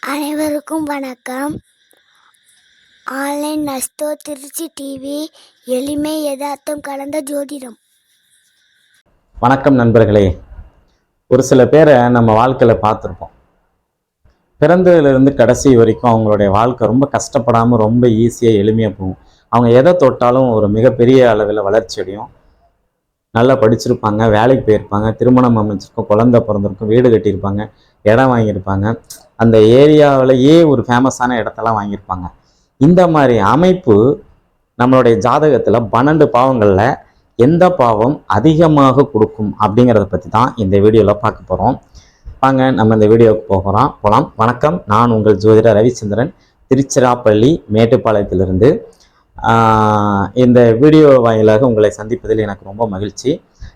அனைவருக்கும் வணக்கம். Online நஸ்தோ Trichy TV, எளிமை யதார்த்தம் கலந்த ஜோதிடம். வணக்கம் நண்பர்களே. ஒரு சில பேரை நம்ம வாழ்க்கையில் பார்த்துருப்போம். பிறந்ததுலேருந்து கடைசி வரைக்கும் அவங்களுடைய வாழ்க்கை ரொம்ப கஷ்டப்படாமல் ரொம்ப ஈஸியாக எளிமையாக போகும். அவங்க எதை தொட்டாலும் ஒரு மிகப்பெரிய அளவில் வளர்ச்சி அடையும். நல்லா படிச்சிருப்பாங்க, வேலைக்கு போயிருப்பாங்க, திருமணம் அமைச்சிருக்கும், குழந்தை பிறந்திருக்கும், வீடு கட்டியிருப்பாங்க, இடம் வாங்கியிருப்பாங்க, அந்த ஏரியாவிலேயே ஒரு ஃபேமஸான இடத்தெல்லாம் வாங்கியிருப்பாங்க. இந்த மாதிரி அமைப்பு நம்மளுடைய ஜாதகத்தில் 12 பாவங்களில் எந்த பாவம் அதிகமாக கொடுக்கும் அப்படிங்கிறத பற்றி தான் இந்த வீடியோவில் பார்க்க போகிறோம். வாங்க நம்ம இந்த வீடியோவுக்கு போகலாம். வணக்கம், நான் உங்கள் ஜோதிடர் ரவிச்சந்திரன், திருச்சிராப்பள்ளி மேட்டுப்பாளையத்திலிருந்து. இந்த வீடியோ வாயிலாக உங்களை சந்திப்பதில் எனக்கு ரொம்ப மகிழ்ச்சி.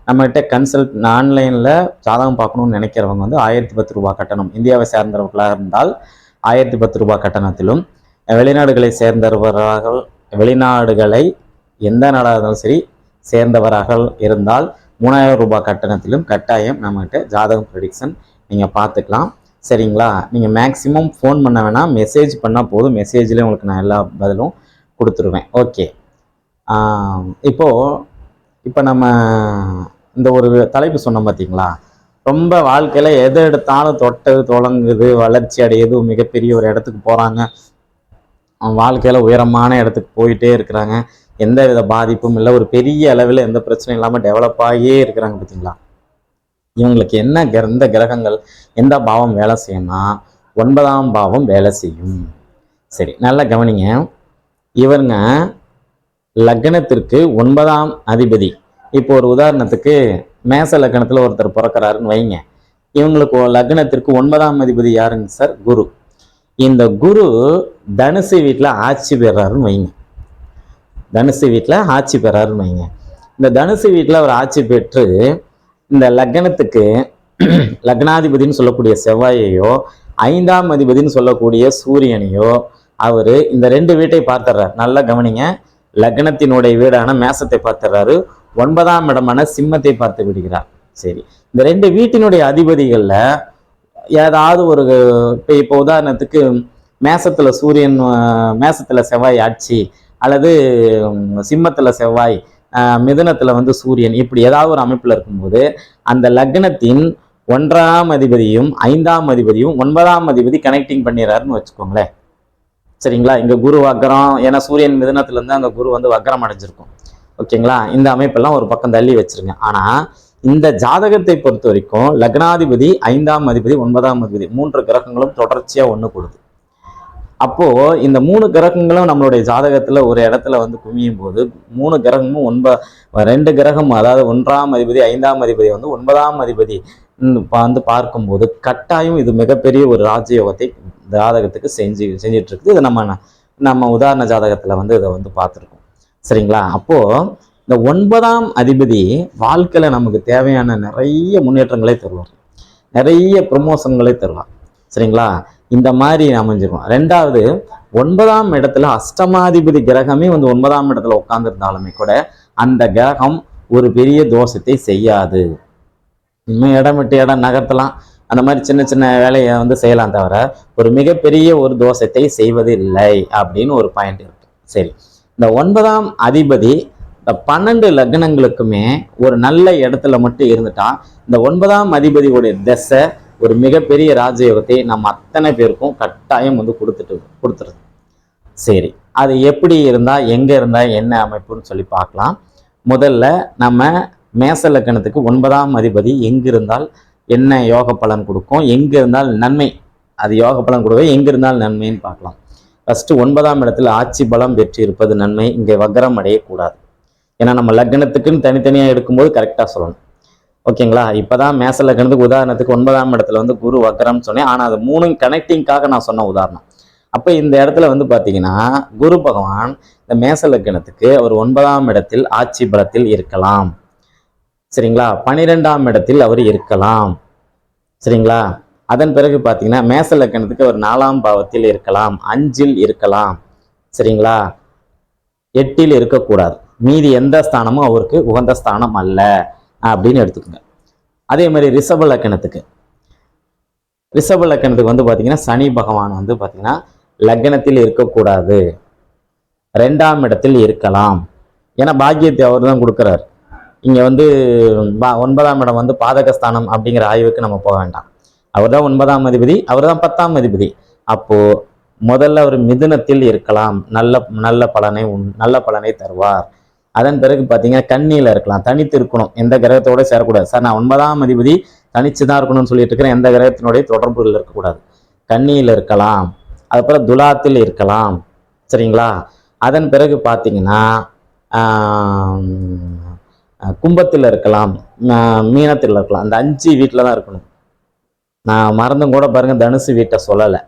நம்மகிட்ட கன்சல்ட் ஆன்லைனில் ஜாதகம் பார்க்கணும்னு நினைக்கிறவங்க 1010 ரூபா கட்டணம். இந்தியாவை சேர்ந்தவர்களாக இருந்தால் 1010 ரூபா கட்டணத்திலும், வெளிநாடுகளை சேர்ந்தவர்கள், வெளிநாடுகளை எந்த நாடாக இருந்தாலும் சரி சேர்ந்தவராக இருந்தால் 3000 ரூபாய் கட்டணத்திலும் கட்டாயம் நம்மகிட்ட ஜாதகம் ப்ரெடிக்ஷன் நீங்கள் பார்த்துக்கலாம். சரிங்களா? நீங்கள் மேக்ஸிமம் ஃபோன் பண்ண வேணாம், மெசேஜ் பண்ணால் போதும். மெசேஜ்லேயே உங்களுக்கு நான் எல்லா பதிலும் கொடுத்துருவேன். ஓகே, இப்போ நம்ம இந்த ஒரு தலைப்பு சொன்னோம் பார்த்தீங்களா? ரொம்ப வாழ்க்கையில் எதை எடுத்தாலும் தொட்டது தொடங்குது, வளர்ச்சி அடையுது, மிகப்பெரிய ஒரு இடத்துக்கு போகிறாங்க, வாழ்க்கையில் உயரமான இடத்துக்கு போயிட்டே இருக்கிறாங்க, எந்த வித பாதிப்பும் இல்லை, ஒரு பெரிய அளவில் எந்த பிரச்சனையும் இல்லாமல் டெவலப் ஆகியே இருக்கிறாங்க பார்த்தீங்களா? இவங்களுக்கு எந்த கிரகங்கள் எந்த பாவம் வேலை செய்யும்னா 9ஆம் பாவம் வேலை செய்யும். சரி, நல்லா கவனிங்க. இவங்க லக்னத்திற்கு 9ஆம் அதிபதி. இப்போ ஒரு உதாரணத்துக்கு மேச லக்னத்தில் ஒருத்தர் பிறக்கிறாருன்னு வைங்க. இவங்களுக்கு லக்னத்திற்கு 9ஆம் அதிபதி யாருங்க சார்? குரு. இந்த குரு தனுசு வீட்டில் ஆட்சி பெறாருன்னு வைங்க. தனுசு வீட்டில் ஆட்சி பெறாருன்னு வைங்க. இந்த தனுசு வீட்டில் அவர் ஆட்சி பெற்று இந்த லக்னத்துக்கு லக்னாதிபதினு சொல்லக்கூடிய செவ்வாயையோ 5ஆம் அதிபதினு சொல்லக்கூடிய சூரியனையோ அவர் இந்த 2 வீட்டை பார்த்துறாரு. நல்லா கவனிங்க. லக்னத்தினுடைய வீடான மேசத்தை பார்த்துறாரு, 9ஆம் இடமான சிம்மத்தை பார்த்து விடுகிறார். சரி, இந்த 2 வீட்டினுடைய அதிபதிகளில் ஏதாவது ஒரு இப்போ உதாரணத்துக்கு மேசத்தில் சூரியன், மேசத்தில் செவ்வாய் ஆட்சி, அல்லது சிம்மத்தில் செவ்வாய், மிதுனத்தில் சூரியன், இப்படி ஏதாவது ஒரு அமைப்பில் இருக்கும்போது அந்த லக்னத்தின் 1ஆம் அதிபதியும் 5ஆம் அதிபதியும் 9ஆம் அதிபதி கனெக்டிங் பண்ணிடுறாருன்னு வச்சுக்கோங்களேன். சரிங்களா? இங்கே குரு வக்கரம், ஏன்னா சூரியன் மிதுனத்துலேருந்து அங்கே குரு வக்கரம் அடைஞ்சிருக்கும். ஓகேங்களா? இந்த அமைப்பெல்லாம் ஒரு பக்கம் தள்ளி வச்சிருங்க. ஆனால் இந்த ஜாதகத்தை பொறுத்த வரைக்கும் லக்னாதிபதி, 5ஆம் அதிபதி, 9ஆம் அதிபதி 3 கிரகங்களும் தொடர்ச்சியாக ஒன்று கொடுது. அப்போது இந்த 3 கிரகங்களும் நம்மளுடைய ஜாதகத்தில் ஒரு இடத்துல குமியும் போது 3 கிரகமும் 2 கிரகம், அதாவது 1ஆம் அதிபதி 5ஆம் அதிபதி 9ஆம் அதிபதி பார்க்கும்போது கட்டாயம் இது மிகப்பெரிய ஒரு ராஜயோகத்தை ஜாதகத்துக்கு செஞ்சிட்டு இருக்குது. இது நம்ம உதாரண ஜாதகத்தில் இதை பார்த்துருக்கோம். சரிங்களா? அப்போது இந்த 9ஆம் அதிபதி வாழ்க்கையில் நமக்கு தேவையான நிறைய முன்னேற்றங்களை தருவார், நிறைய ப்ரமோஷன்களை தருவார். சரிங்களா? இந்த மாதிரி அமைஞ்சிருக்கும். 2வது, 9ஆம் இடத்துல அஷ்டமாதிபதி கிரகமே 9ஆம் இடத்துல உட்கார்ந்துருந்தாலுமே கூட அந்த கிரகம் ஒரு பெரிய தோஷத்தை செய்யாது. இன்னும் இடம் விட்டு இடம் நகர்த்தலாம், அந்த மாதிரி சின்ன சின்ன வேலையை செய்யலாம், தவிர ஒரு மிகப்பெரிய ஒரு தோஷத்தை செய்வது இல்லை அப்படின்னு ஒரு பாயிண்ட் இருக்கு. சரி, இந்த 9ஆம் அதிபதி இந்த 12 லக்னங்களுக்குமே ஒரு நல்ல இடத்துல மட்டும் இருந்துட்டா இந்த 9ஆம் அதிபதியுடைய தசை ஒரு மிகப்பெரிய ராஜயோகத்தை நம்ம அத்தனை பேருக்கும் கட்டாயம் கொடுத்துருது. சரி, அது எப்படி இருந்தால், எங்கே இருந்தால், என்ன அமைப்புன்னு சொல்லி பார்க்கலாம். முதல்ல நம்ம மேச லக்னத்துக்கு 9ஆம் அதிபதி எங்கே இருந்தால் என்ன யோக பலன் கொடுக்கும், எங்கே இருந்தால் நன்மை, அது யோக பலன் கொடுக்க, எங்கே இருந்தால் நன்மைன்னு பார்க்கலாம். ஃபஸ்ட்டு 9ஆம் இடத்துல ஆட்சி பலம் பெற்று இருப்பது நன்மை. இங்கே வக்ரம் அடையக்கூடாது. ஏன்னா நம்ம லக்னத்துக்குன்னு தனித்தனியாக எடுக்கும்போது கரெக்டாக சொல்லணும். ஓகேங்களா? இப்போதான் மேச லக்னத்துக்கு உதாரணத்துக்கு 9ஆம் இடத்துல குரு வக்கரம்னு சொன்னேன். ஆனால் அது 3 கனெக்டிங்காக நான் சொன்ன உதாரணம். அப்போ இந்த இடத்துல பார்த்தீங்கன்னா குரு பகவான் இந்த மேச லக்னத்துக்கு அவர் 9ஆம் இடத்தில் ஆட்சி பலத்தில் இருக்கலாம். சரிங்களா? 12ஆம் இடத்தில் அவர் இருக்கலாம். சரிங்களா? அதன் பிறகு பார்த்தீங்கன்னா மேச லக்னத்துக்கு அவர் 4ஆம் பாவத்தில் இருக்கலாம், 5இல் இருக்கலாம். சரிங்களா? 8இல் இருக்கக்கூடாது. மீதி எந்த ஸ்தானமும் அவருக்கு உகந்த ஸ்தானம் அல்ல அப்படின்னு எடுத்துக்கோங்க. அதே மாதிரி ரிஷப லக்னத்துக்கு ரிஷப லக்கணத்துக்கு வந்து பார்த்தீங்கன்னா சனி பகவான் வந்து பார்த்தீங்கன்னா லக்னத்தில் இருக்கக்கூடாது, 2ஆம் இடத்தில் இருக்கலாம். ஏன்னா பாக்கியத்தை அவர் தான் கொடுக்குறாரு. இங்கே வந்து 9ஆம் இடம் வந்து பாதகஸ்தானம் அப்படிங்கிற ஆய்வுக்கு நம்ம போக வேண்டாம். அவர் தான் 9ஆம் அதிபதி, அவர் தான் 10ஆம் அதிபதி. அப்போ முதல்ல அவர் மிதுனத்தில் இருக்கலாம், நல்ல பலனை தருவார். அதன் பிறகு பார்த்தீங்கன்னா கன்னியில் இருக்கலாம், தனித்து இருக்கணும், எந்த கிரகத்தோட சேரக்கூடாது. சார் நான் 9ஆம் அதிபதி தனிச்சு தான் இருக்கணும்னு சொல்லிட்டு இருக்கிறேன், எந்த கிரகத்தினுடைய தொடர்புகள் இருக்கக்கூடாது. கன்னியில் இருக்கலாம், அதுக்கப்புறம் துலாத்தில் இருக்கலாம், சரிங்களா. அதன் பிறகு பார்த்தீங்கன்னா கும்பத்தில் இருக்கலாம், மீனத்தில் இருக்கலாம். அந்த 5 வீட்டில் தான் இருக்கணும். நான் மறந்தும் கூட பாருங்க தனுசு வீட்டை சொல்லலை,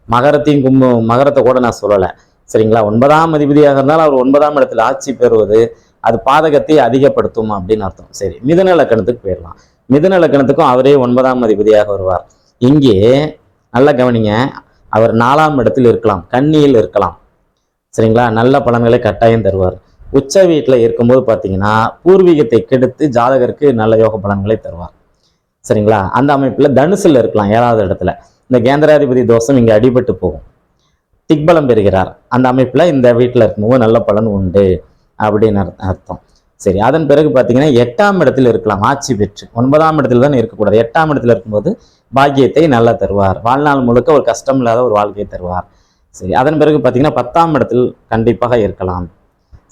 மகரத்தை கூட நான் சொல்லலை, சரிங்களா. 9ஆம் அதிபதியாக இருந்தாலும் அவர் 9ஆம் இடத்துல ஆட்சி பெறுவது அது பாதகத்தை அதிகப்படுத்தும் அப்படின்னு அர்த்தம். சரி, மிதுன லக்கணத்துக்கு போயிடலாம். மிதுன லக்கணத்துக்கும் அவரே 9ஆம் அதிபதியாக வருவார். இங்கே நல்லா கவனிங்க, அவர் 4ஆம் இடத்தில் இருக்கலாம், கன்னியில் இருக்கலாம், சரிங்களா. நல்ல பலன்களை கட்டாயம் தருவார். உச்ச வீட்டில் இருக்கும்போது பார்த்தீங்கன்னா பூர்வீகத்தை கெடுத்து ஜாதகருக்கு நல்ல யோக பலன்களை தருவார், சரிங்களா. அந்த அமைப்பில் தனுசில் இருக்கலாம், 7வது இடத்துல. இந்த கேந்திராதிபதி தோஷம் இங்கே அடிபட்டு போகும், திக்பலம் பெறுகிறார். அந்த அமைப்பில் இந்த வீட்டில் இருக்கும்போது நல்ல பலன் உண்டு அப்படின்னு அர்த்தம். சரி, அதன் பிறகு பார்த்தீங்கன்னா 8ஆம் இடத்தில் இருக்கலாம், ஆட்சி பெற்று. 9ஆம் இடத்துல தான் இருக்கக்கூடாது. 8ஆம் இடத்துல இருக்கும்போது பாக்கியத்தை நல்லா தருவார், வாழ்நாள் முழுக்க ஒரு கஷ்டம் இல்லாத ஒரு வாழ்க்கையை தருவார். சரி, அதன் பிறகு பார்த்தீங்கன்னா 10ஆம் இடத்தில் கண்டிப்பாக இருக்கலாம்,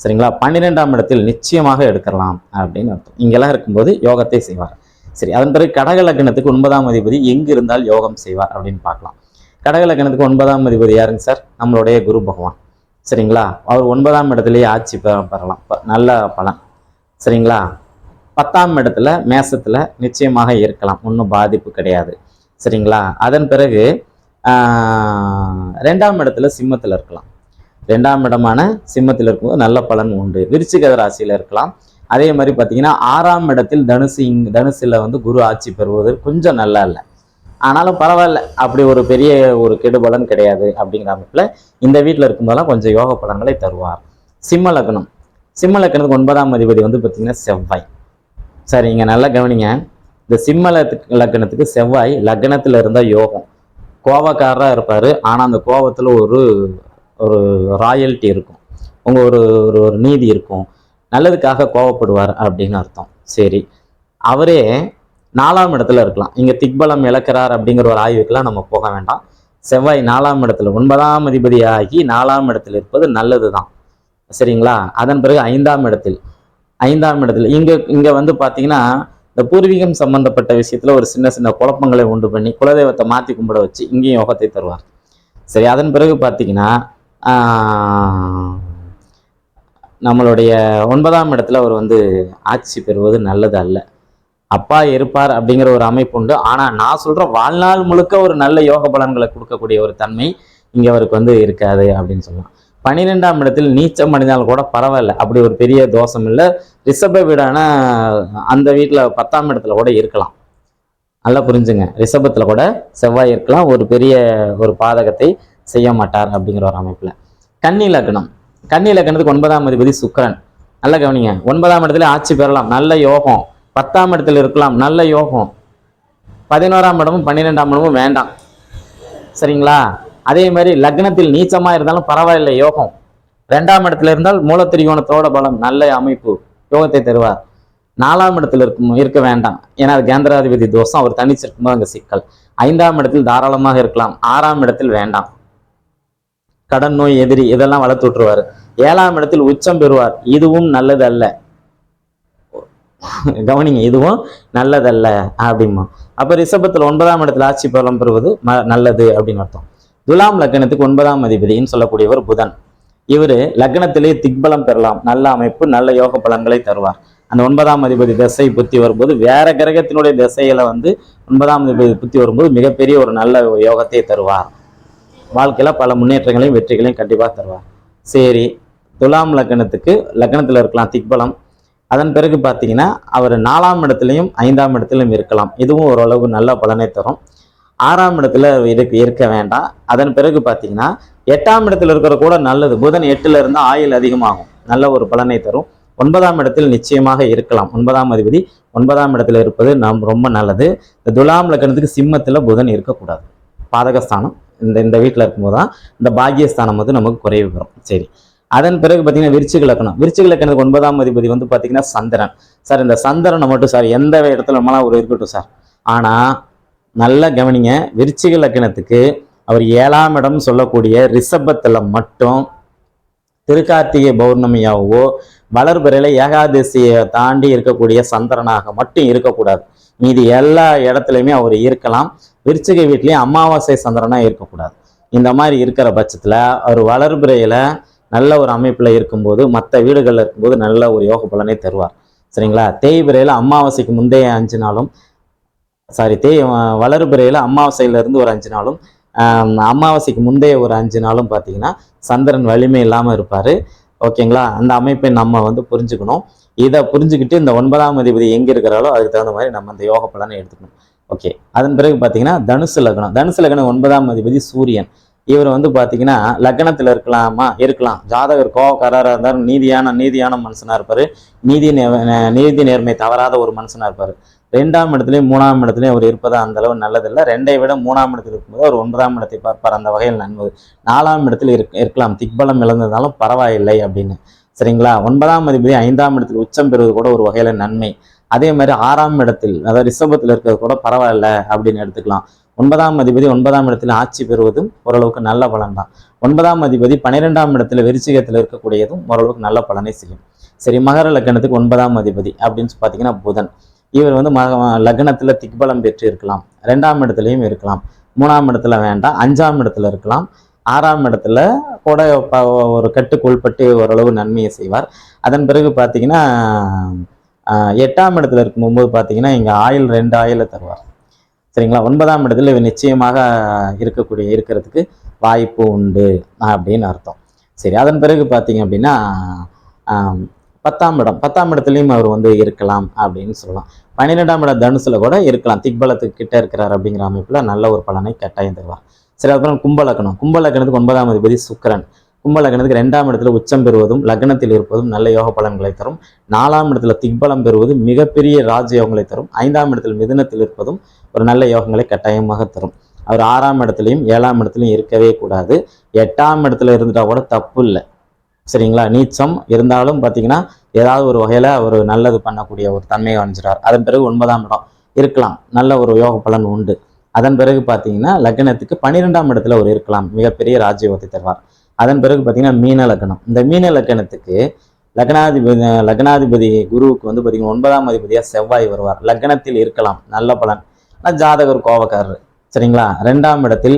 சரிங்களா. 12ஆம் இடத்தில் நிச்சயமாக எடுக்கலாம் அப்படின்னு அர்த்தம். இங்கெல்லாம் இருக்கும்போது யோகத்தை செய்வார். சரி, அதன் பிறகு கடக லக்னத்துக்கு 9ஆம் அதிபதி எங்கு இருந்தால் யோகம் செய்வார் அப்படின்னு பார்க்கலாம். கடக லக்னத்துக்கு 9ஆம் அதிபதி யாருங்க சார்? நம்மளுடைய குரு பகவான், சரிங்களா. அவர் 9ஆம் இடத்துலயே ஆட்சி பெறலாம், நல்ல பலன், சரிங்களா. 10ஆம் இடத்துல மேசத்துல நிச்சயமாக இருக்கலாம், ஒன்றும் பாதிப்பு கிடையாது, சரிங்களா. அதன் பிறகு 2ஆம் இடத்துல சிம்மத்தில் இருக்கலாம். 2ஆம் இடமான சிம்மத்தில் இருக்கும்போது நல்ல பலன் உண்டு. விருச்சிக ராசியில இருக்கலாம். அதே மாதிரி பார்த்தீங்கன்னா 6ஆம் இடத்தில் தனுசுல வந்து குரு ஆட்சி பெறுவது கொஞ்சம் நல்லா இல்லை, ஆனாலும் பரவாயில்ல, அப்படி ஒரு பெரிய ஒரு கெடுபலன் கிடையாது அப்படிங்கிற அமைப்புல இந்த வீட்டில் இருக்கும்போதெல்லாம் கொஞ்சம் யோக பலன்களை தருவார். சிம்ம லக்னம், சிம்ம லக்னத்துக்கு 9ஆம் அதிபதி வந்து பார்த்தீங்கன்னா செவ்வாய். சரி, இங்க நல்லா கவனிங்க, இந்த சிம்ம லக்னத்துக்கு செவ்வாய் லக்னத்துல இருந்தா யோகம், கோபக்காரராக இருப்பார். ஆனால் அந்த கோபத்தில் ஒரு ராயல்ட்டி இருக்கும், உங்க ஒரு நீதி இருக்கும், நல்லதுக்காக கோபப்படுவார் அப்படின்னு அர்த்தம். சரி, அவரே 4ஆம் இடத்துல இருக்கலாம். இங்க திக்பலம் இழக்கிறார் அப்படிங்கிற ஒரு ஆய்வுக்கெல்லாம் நம்ம போக வேண்டாம். செவ்வாய் 4ஆம் இடத்துல 9ஆம் அதிபதி ஆகி 4ஆம் இடத்துல இருப்பது நல்லது தான், சரிங்களா. அதன் பிறகு 5ஆம் இடத்துல இங்க வந்து பாத்தீங்கன்னா இந்த பூர்வீகம் சம்பந்தப்பட்ட விஷயத்துல ஒரு சின்ன குழப்பங்களை உண்டு பண்ணி குலதெய்வத்தை மாத்தி கும்பிட வச்சு இங்கேயும் யோகத்தை தருவார். சரி, அதன் பிறகு பார்த்தீங்கன்னா நம்மளுடைய 9ஆம் இடத்துல அவர் வந்து ஆட்சி பெறுவது நல்லது அல்ல. அப்பா இருப்பார் அப்படிங்கிற ஒரு அமைப்பு உண்டு, ஆனா நான் சொல்ற வாழ்நாள் முழுக்க ஒரு நல்ல யோக பலன்களை கொடுக்கக்கூடிய ஒரு தன்மை இங்க அவருக்கு வந்து இருக்காது அப்படின்னு சொல்லலாம். 12ஆம் இடத்தில் நீச்சம் அடைந்தால் கூட பரவாயில்ல, அப்படி ஒரு பெரிய தோஷம் இல்லை. ரிஷப வீடான அந்த வீட்டில் 10ஆம் இடத்துல கூட இருக்கலாம், நல்லா புரிஞ்சுங்க. ரிஷபத்துல கூட செவ்வாய் இருக்கலாம், ஒரு பெரிய ஒரு பாதகத்தை செய்ய மாட்டார் அப்படிங்கிற ஒரு அமைப்புல. கன்னி லக்னத்துக்கு 9ஆம் அதிபதி சுக்கிரன், நல்ல கவனிங்க. 9ஆம் இடத்துல ஆட்சி பெறலாம், நல்ல யோகம். 10ஆம் இடத்துல இருக்கலாம், நல்ல யோகம். 11ஆம் இடமும் 12ஆம் இடமும் வேண்டாம், சரிங்களா. அதே மாதிரி லக்னத்தில் நீச்சமா இருந்தாலும் பரவாயில்லை, யோகம். 2ஆம் இடத்துல இருந்தால் மூலத்திரிகோணத்தோட பலம், நல்ல அமைப்பு, யோகத்தை தருவார். 4ஆம் இடத்துல இருக்க வேண்டாம், ஏன்னா அது கேந்திராதிபதி தோஷம், அவர் தனிச்சிருக்கும்போது அங்க சிக்கல். 5ஆம் இடத்தில் தாராளமாக இருக்கலாம், 6ஆம் இடத்தில் வேண்டாம், கடன் நோய் எதிரி இதெல்லாம் வளர்த்து விட்டுருவாரு. 7ஆம் இடத்தில் உச்சம் பெறுவார், இதுவும் நல்லது அல்ல, கவனிங்க, இதுவும் நல்லதல்ல அப்படிமா. அப்ப ரிஷபத்துல 9ஆம் இடத்துல ஆட்சி பலம் பெறுவது நல்லது அப்படின்னு அர்த்தம். துலாம் லக்னத்துக்கு 9ஆம் அதிபதினு சொல்லக்கூடியவர் புதன். இவரு லக்னத்திலேயே திக்பலம் பெறலாம், நல்ல அமைப்பு, நல்ல யோக பலன்களை தருவார். அந்த 9ஆம் அதிபதி திசை புத்தி வரும்போது வேற கிரகத்தினுடைய திசையில வந்து 9ஆம் அதிபதி புத்தி வரும்போது மிகப்பெரிய ஒரு நல்ல யோகத்தை தருவார். வாழ்க்கையில பல முன்னேற்றங்களையும் வெற்றிகளையும் கண்டிப்பாக தருவார். சரி, துலாம் லக்னத்துல இருக்கலாம் திக்பலம். அதன் பிறகு பார்த்தீங்கன்னா அவர் 4ஆம் இடத்துலையும் 5ஆம் இடத்துலையும் இருக்கலாம், இதுவும் ஓரளவு நல்ல பலனை தரும். 6ஆம் இடத்துல இருக்க வேண்டாம். அதன் பிறகு பார்த்தீங்கன்னா 8ஆம் இடத்துல இருக்கிற கூட நல்லது. புதன் 8ல இருந்தால் ஆயுள் அதிகமாகும், நல்ல ஒரு பலனை தரும். 9ஆம் இடத்தில் நிச்சயமாக இருக்கலாம். 9ஆம் அதிபதி 9ஆம் இடத்துல இருப்பது ரொம்ப நல்லது. இந்த துலாம் லக்னத்துக்கு சிம்மத்துல புதன் இருக்கக்கூடாது. பாதகஸ்தானம் இந்த வீட்டில் இருக்கும்போது தான் இந்த பாக்கியஸ்தானம் வந்து நமக்கு குறைவு வரும். சரி, அதன் பிறகு பார்த்தீங்கன்னா விருச்சிக லக்னம். விருச்சிக லக்னத்துக்கு 9ஆம் அதிபதி வந்து பார்த்தீங்கன்னா சந்திரன். சார் இந்த சந்திரனை மட்டும் சார் எந்த இடத்துல நம்மளாம் ஒரு இருக்கட்டும் சார், ஆனால் நல்லா கவனிங்க, விருச்சிக லக்னத்துக்கு அவர் 7ஆம் இடம் சொல்லக்கூடிய ரிஷபத்தில் மட்டும் திருக்கார்த்திகை பௌர்ணமியாகவோ வளர்பிறையில ஏகாதசியை தாண்டி இருக்கக்கூடிய சந்திரனாக மட்டும் இருக்கக்கூடாது. மீதி எல்லா இடத்துலையுமே அவர் இருக்கலாம். விருச்சிகை வீட்லேயும் அமாவாசை சந்திரனா இருக்கக்கூடாது. இந்த மாதிரி இருக்கிற பட்சத்தில் அவர் வளர்பிறையில நல்ல ஒரு அமைப்பில் இருக்கும்போது மற்ற வீடுகளில் இருக்கும்போது நல்ல ஒரு யோக பலனை தருவார். சரிங்களா? தேய்பிறையில அமாவாசைக்கு முந்தைய 5 நாளும், வளர்பிறையில அமாவாசையிலேருந்து ஒரு 5 நாளும், அமாவாசைக்கு முந்தைய ஒரு 5 நாளும் பார்த்தீங்கன்னா சந்திரன் வலிமை இல்லாமல் இருப்பார். ஓகேங்களா? அந்த அமைப்பை நம்ம வந்து புரிஞ்சுக்கணும். இதை புரிஞ்சுக்கிட்டு இந்த 9ஆம் அதிபதி எங்கே இருக்கிறாலோ அதுக்கு தகுந்த மாதிரி நம்ம அந்த யோக பலனை எடுத்துக்கணும். ஓகே, அதன் பிறகு பார்த்தீங்கன்னா தனுசு லக்னம். தனுசு லக்னம் 9ஆம் அதிபதி சூரியன். இவர் வந்து பார்த்தீங்கன்னா லக்னத்தில் இருக்கலாம். ஜாதகர் கோவக்காரராக இருந்தார், நீதியான மனுஷனாக இருப்பார், நீதி நேர்மை தவறாத ஒரு மனுஷனாக இருப்பார். 2ஆம் இடத்துலையும் 3ஆம் இடத்துலையும் அவர் இருப்பதா அந்த அளவு நல்லதில்லை. 2ஐ விட 3ஆம் இடத்தில் இருக்கும்போது அவர் 9ஆம் இடத்தை பார்ப்பார். அந்த வகையில் நன்மை. 4ஆம் இடத்தில் இருக்கலாம், திக்பலம் இழந்ததாலும் பரவாயில்லை அப்படின்னு. சரிங்களா? 9ஆம் அதிபதி 5ஆம் இடத்தில் உச்சம் பெறுவது கூட ஒரு வகையில நன்மை. அதே மாதிரி 6ஆம் இடத்தில், அதாவது ரிஷபத்தில் இருக்கிறது கூட பரவாயில்ல அப்படின்னு எடுத்துக்கலாம். 9ஆம் அதிபதி 9ஆம் இடத்தில் ஆட்சி பெறுவதும் ஓரளவுக்கு நல்ல பலன் தான். 9ஆம் அதிபதி 12ஆம் இடத்துல விருச்சிகத்தில் இருக்கக்கூடியதும் ஓரளவுக்கு நல்ல பலனை செய்யும். சரி, மகர லக்னத்துக்கு 9ஆம் அதிபதி அப்படின்னு பார்த்தீங்கன்னா புதன். இவர் வந்து லக்னத்துல திக்பலம் பெற்று இருக்கலாம், 2ஆம் இடத்துலையும் இருக்கலாம், 3ஆம் இடத்துல வேண்டாம், 5ஆம் இடத்துல இருக்கலாம், 6ஆம் இடத்துல கூட ஒரு கட்டுக்குள்பட்டு ஓரளவு நன்மையை செய்வார். அதன் பிறகு பார்த்தீங்கன்னா 8ஆம் இடத்துல இருக்கும்போது பார்த்தீங்கன்னா இங்கே 2 ஆயிலை தருவார். சரிங்களா? 9ஆம் இடத்துல இவர் நிச்சயமாக இருக்கிறதுக்கு வாய்ப்பு உண்டு அப்படின்னு அர்த்தம். சரி, அதன் பிறகு பார்த்தீங்க அப்படின்னா 10ஆம் இடத்துலையும் அவர் வந்து இருக்கலாம் அப்படின்னு சொல்லலாம். 12ஆம் இடம் தனுசுல கூட இருக்கலாம், திக்பலத்துக்கு கிட்ட இருக்கிறார் அப்படிங்கிற அமைப்புல நல்ல ஒரு பலனை கட்டாயம் தருவார். சரி, அப்புறம் கும்பலக்கணம். கும்பலக்கணத்துக்கு 9ஆம் அதிபதி சுக்கிரன். கும்பலக்கணத்துக்கு 2ஆம் இடத்துல உச்சம் பெறுவதும் லக்னத்தில் இருப்பதும் நல்ல யோக பலன்களை தரும். 4ஆம் இடத்துல திக்பலம் பெறுவது மிகப்பெரிய ராஜயோகங்களை தரும். 5ஆம் இடத்தில் மிதுனத்தில் இருப்பதும் ஒரு நல்ல யோகங்களை கட்டாயமாக தரும். அவர் 6ஆம் இடத்துலையும் 7ஆம் இடத்துலையும் இருக்கவே கூடாது. 8ஆம் இடத்துல இருந்துட்டா கூட தப்பு இல்லை. சரிங்களா? நீச்சம் இருந்தாலும் பார்த்தீங்கன்னா ஏதாவது ஒரு வகையில் அவர் நல்லது பண்ணக்கூடிய ஒரு தன்மையை அணிஞ்சிடார். அதன் பிறகு 9ஆம் இடம் இருக்கலாம், நல்ல ஒரு யோக பலன் உண்டு. அதன் பிறகு பார்த்தீங்கன்னா லக்னத்துக்கு 12ஆம் இடத்துல ஒரு இருக்கலாம், மிகப்பெரிய ராஜயோகத்தை தருவார். அதன் பிறகு பார்த்தீங்கன்னா மீன லக்னம். இந்த மீன லக்னத்துக்கு லக்னாதிபதி குருவுக்கு வந்து பார்த்தீங்கன்னா 9ஆம் அதிபதியாக செவ்வாய் வருவார். லக்னத்தில் இருக்கலாம், நல்ல பலன். ஆனால் ஜாதகர் கோபக்காரர். சரிங்களா? 2ஆம் இடத்தில்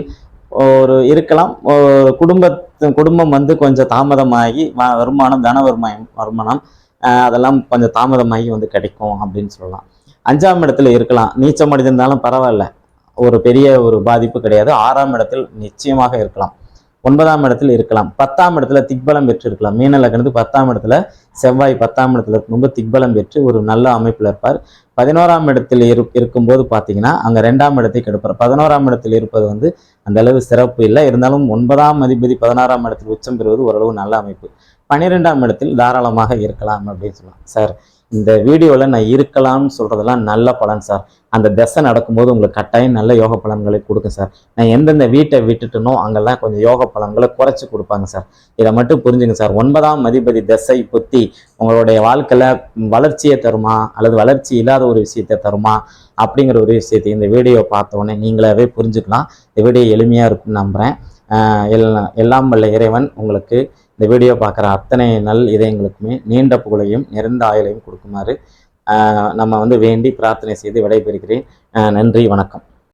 ஒரு இருக்கலாம். குடும்பம் வந்து கொஞ்சம் தாமதமாகி வருமானம், தன வருமானம் அதெல்லாம் கொஞ்சம் தாமதமாகி வந்து கிடைக்கும் அப்படின்னு சொல்லலாம். 5ஆம் இடத்துல இருக்கலாம், நீச்சம் அடைந்திருந்தாலும் பரவாயில்ல, ஒரு பெரிய ஒரு பாதிப்பு கிடையாது. 6ஆம் இடத்தில் நிச்சயமாக இருக்கலாம். 9ஆம் இடத்துல இருக்கலாம். 10ஆம் இடத்துல திக்பலம் பெற்று இருக்கலாம். மீன லக்னத்துக்கு 10ஆம் இடத்துல செவ்வாய் 10ஆம் இடத்துல இருக்கும்போது திக்பலம் பெற்று ஒரு நல்ல அமைப்பில் இருப்பார். 11ஆம் இடத்தில் இருக்கும்போது பார்த்தீங்கன்னா அங்கே 2ஆம் இடத்தை கெடுப்பார். 11ஆம் இடத்தில் இருப்பது வந்து அந்த அளவு சிறப்பு இல்லை. இருந்தாலும் 9ஆம் அதிபதி 16ஆம் இடத்தில் உச்சம் பெறுவது ஓரளவு நல்ல அமைப்பு. 12ஆம் இடத்தில் தாராளமாக இருக்கலாம் அப்படின்னு சொல்லலாம். சார், இந்த வீடியோவில் நான் இருக்கலாம்னு சொல்கிறதெல்லாம் நல்ல பலன் சார். அந்த திசை நடக்கும்போது உங்களுக்கு கட்டாயம் நல்ல யோக பலன்களை கொடுக்கும் சார். நான் எந்தெந்த வீட்டை விட்டுட்டனோ அங்கெல்லாம் கொஞ்சம் யோக பலன்களை குறைச்சி கொடுப்பாங்க சார். இதை மட்டும் புரிஞ்சுங்க சார். 9ஆம் அதிபதி திசை புத்தி உங்களுடைய வாழ்க்கையில் வளர்ச்சியை தருமா அல்லது வளர்ச்சி இல்லாத ஒரு விஷயத்தை தருமா அப்படிங்கிற ஒரு விஷயத்தை இந்த வீடியோ பார்த்தோன்னே நீங்களாவே புரிஞ்சுக்கலாம். இந்த வீடியோ எளிமையாக இருக்குன்னு நம்புகிறேன். எல்லாம் வல்ல இறைவன் உங்களுக்கு இந்த வீடியோ பார்க்குற அத்தனை நல் இதயங்களுக்குமே நீண்ட புகழையும் நிறைந்த ஆயுளையும் கொடுக்குமாறு நம்ம வந்து வேண்டி பிரார்த்தனை செய்து விடைபெறுகிறேன். நன்றி, வணக்கம்.